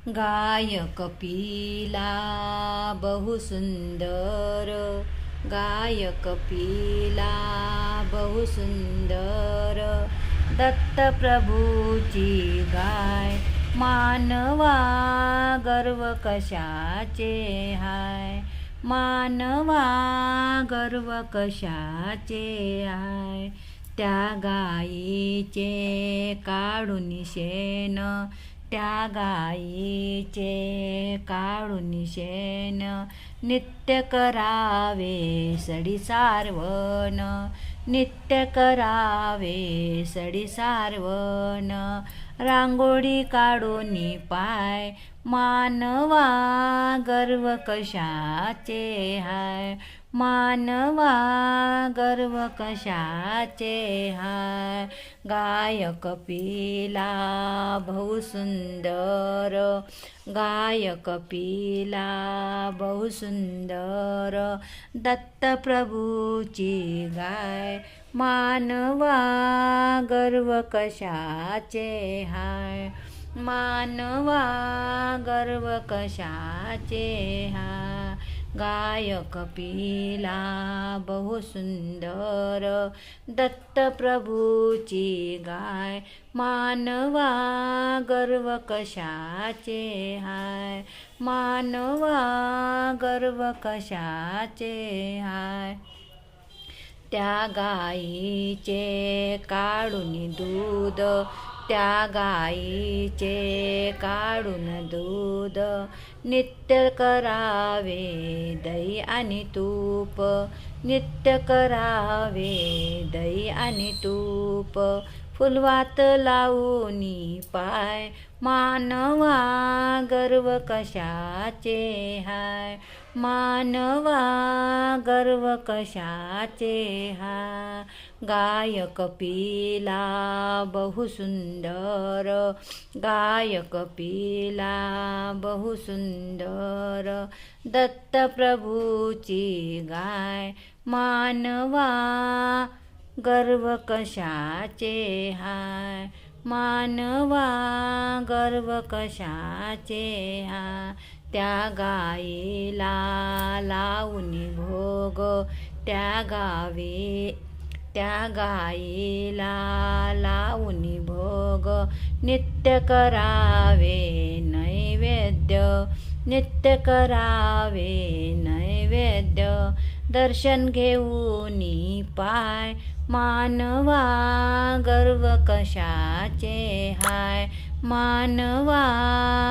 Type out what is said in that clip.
गाय कपिला बहुसुंदर, गाय कपिला बहुसुंदर. दत्त प्रभूची गाय, मानवा गर्व कशाचे हाय, मानवा गर्व कशाचे हाय. त्या गायीचे काढून शेण, त्या गायीचे काढून शेण. नित्य करावे सडी सारवण, नित्य करावे सडी सारवण. रांगोळी काढून पाय, मानवा गर्व कशाचे हाय, मानवा गर्व कशाचे हाय. गाय कपिला बहुसुंदर, गाय कपिला बहुसुंदर. दत्त प्रभूची गाय, मानवा गर्व कशाचे हाय, मानवा गर्व कशाचे हाय. गाय कपिला बहुसुंदर, दत्त प्रभूची गाय, मानवा गर्व कशाचे हाय, मानवा गर्व कशाचे हाय. त्या गायीचे काढून दूध, त्या गायीचे काढून दूध. नित्य करावे दही आणि तूप, नित्य करावे दही आणि तूप. फुलवात लावूनी पाय, मानवा गर्व कशाचे हाय, मानवा गर्व कशाचे हाय. गाय कपिला बहुसुंदर, गाय कपिला बहुसुंदर. दत्त प्रभूची गाय, मानवा गर्व कशाचे हाय, मानवा गर्व कशाचे हाय. त्या गायीला लावून भोग, त्या गायीला लावून भोग. नित्य करावे नैवेद्य, नित्य करावे नैवेद्य. दर्शन घेऊन पाय, मानवा गर्व कशाचे हाय, मानवा